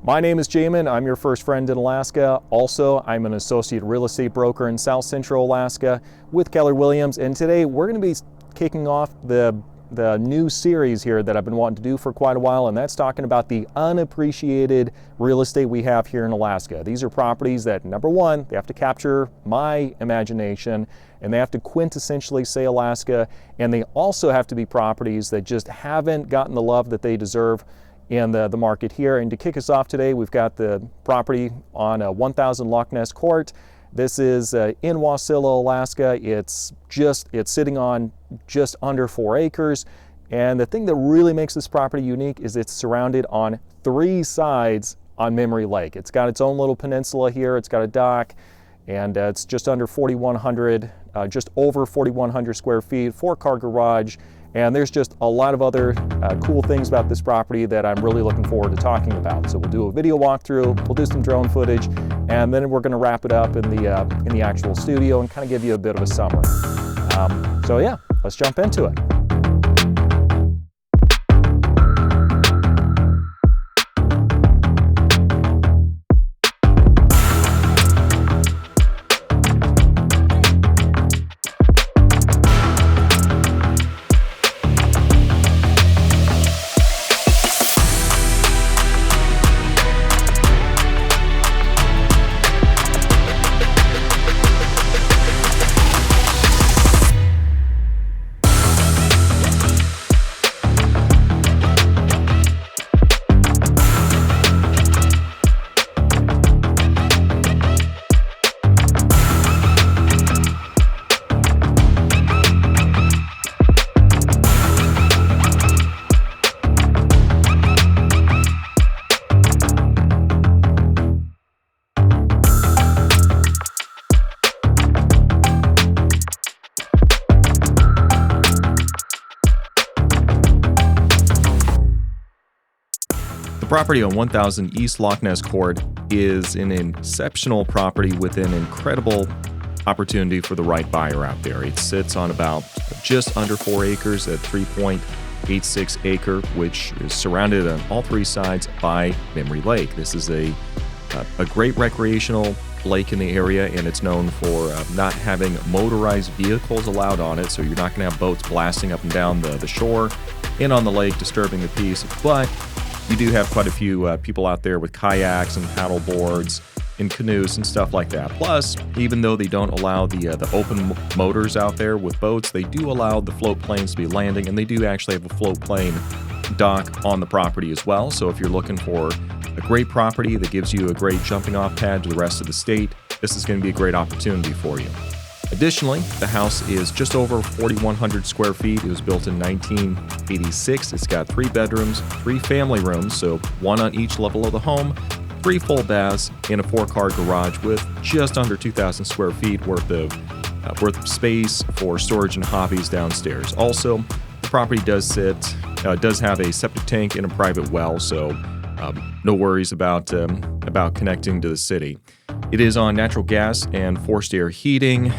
My name is Jamin. I'm your first friend in Alaska. Also, I'm an associate real estate broker in South Central Alaska with Keller Williams. And today we're going to be kicking off the new series here that I've been wanting to do for quite a while, and that's talking about the unappreciated real estate we have here in Alaska. These are properties that, number one, they have to capture my imagination, and they have to quintessentially say Alaska, and they also have to be properties that just haven't gotten the love that they deserve in the market here. And to kick us off today, we've got the property on 1000 Loch Ness Court. This is in Wasilla, Alaska. It's sitting on just under 4 acres. And the thing that really makes this property unique is it's surrounded on 3 sides on Memory Lake. It's got its own little peninsula here. It's got a dock, and it's just under 4,100, just over 4,100 square feet, 4-car garage. And there's just a lot of other cool things about this property that I'm really looking forward to talking about. So we'll do a video walkthrough, we'll do some drone footage, and then we're going to wrap it up in the actual studio and kind of give you a bit of a summary. So yeah, let's jump into it. The property on 1000 East Loch Ness Court is an exceptional property with an incredible opportunity for the right buyer out there. It sits on about just under 4 acres at 3.86 acre, which is surrounded on all 3 sides by Memory Lake. This is a great recreational lake in the area, and it's known for not having motorized vehicles allowed on it, so you're not going to have boats blasting up and down the shore and on the lake disturbing the peace. But you do have quite a few people out there with kayaks and paddle boards and canoes and stuff like that. Plus, even though they don't allow the open motors out there with boats, they do allow the float planes to be landing, and they do actually have a float plane dock on the property as well. So if you're looking for a great property that gives you a great jumping off pad to the rest of the state, this is going to be a great opportunity for you. Additionally, the house is just over 4,100 square feet. It was built in 1986. It's got 3 bedrooms, 3 family rooms, so 1 on each level of the home, 3 full baths, and a 4-car garage with just under 2,000 square feet worth of space for storage and hobbies downstairs. Also, the property does have a septic tank and a private well, so no worries about connecting to the city. It is on natural gas and forced air heating,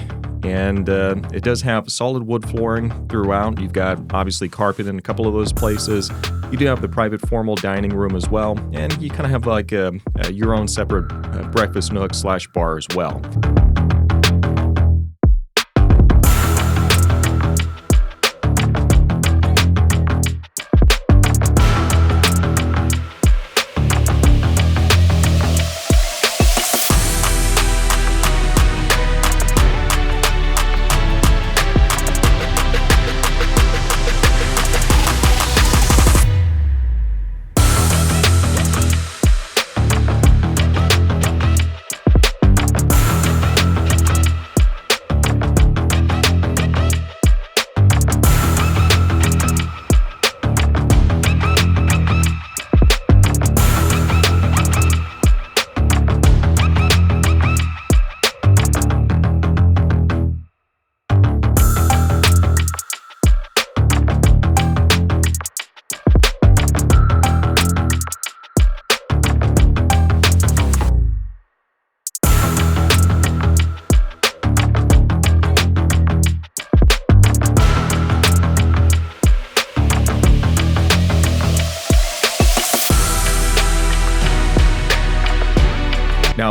and it does have solid wood flooring throughout. You've got obviously carpet in a couple of those places. You do have the private formal dining room as well, and you kind of have like your own separate breakfast nook / bar as well.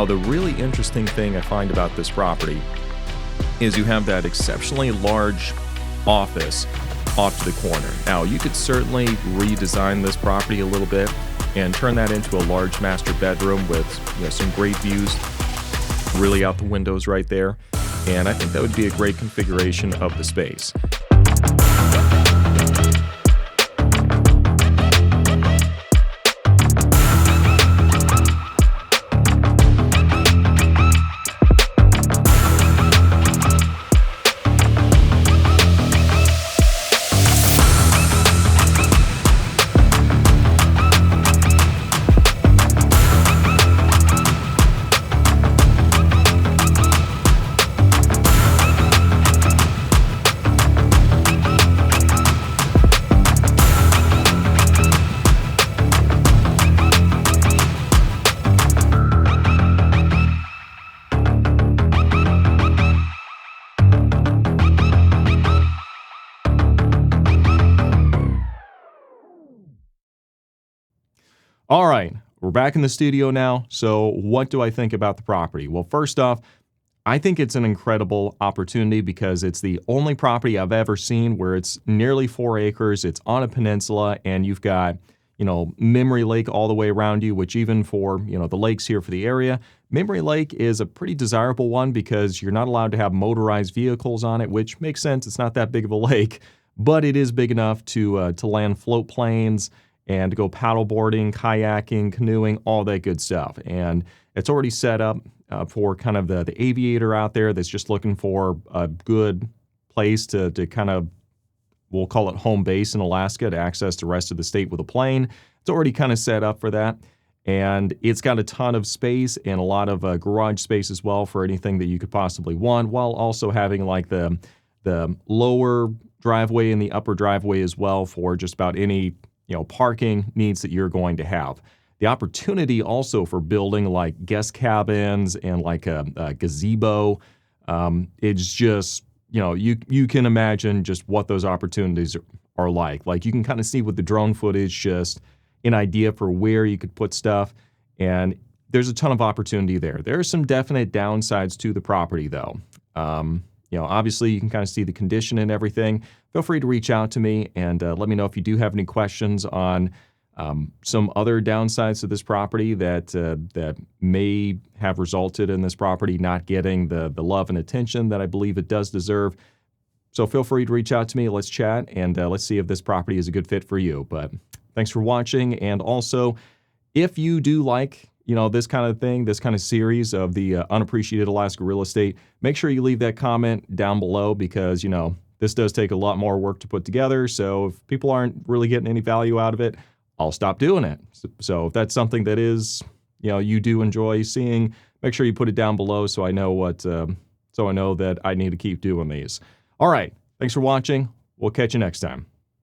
Now, the really interesting thing I find about this property is you have that exceptionally large office off to the corner. Now, you could certainly redesign this property a little bit and turn that into a large master bedroom with some great views really out the windows right there. And I think that would be a great configuration of the space. All right, we're back in the studio now. So what do I think about the property? Well, first off, I think it's an incredible opportunity because it's the only property I've ever seen where it's nearly 4 acres, it's on a peninsula, and you've got, Memory Lake all the way around you, which even for, the lakes here for the area, Memory Lake is a pretty desirable one because you're not allowed to have motorized vehicles on it, which makes sense. It's not that big of a lake, but it is big enough to land float planes and to go paddleboarding, kayaking, canoeing, all that good stuff. And it's already set up for kind of the aviator out there that's just looking for a good place to kind of, we'll call it home base in Alaska, to access the rest of the state with a plane. It's already kind of set up for that. And it's got a ton of space and a lot of garage space as well for anything that you could possibly want, while also having like the lower driveway and the upper driveway as well for just about any parking needs that you're going to have. The opportunity also for building like guest cabins and like a gazebo, it's just, you can imagine just what those opportunities are like. Like you can kind of see with the drone footage, just an idea for where you could put stuff. And there's a ton of opportunity there. There are some definite downsides to the property though. Obviously you can kind of see the condition and everything. Feel free to reach out to me and let me know if you do have any questions on some other downsides to this property that may have resulted in this property not getting the love and attention that I believe it does deserve. So feel free to reach out to me. Let's chat and let's see if this property is a good fit for you. But thanks for watching. And also, if you do like this kind of thing, this kind of series of the unappreciated Alaska real estate, make sure you leave that comment down below because, this does take a lot more work to put together. So if people aren't really getting any value out of it, I'll stop doing it. So if that's something that is, you do enjoy seeing, make sure you put it down below so I know so I know that I need to keep doing these. All right. Thanks for watching. We'll catch you next time.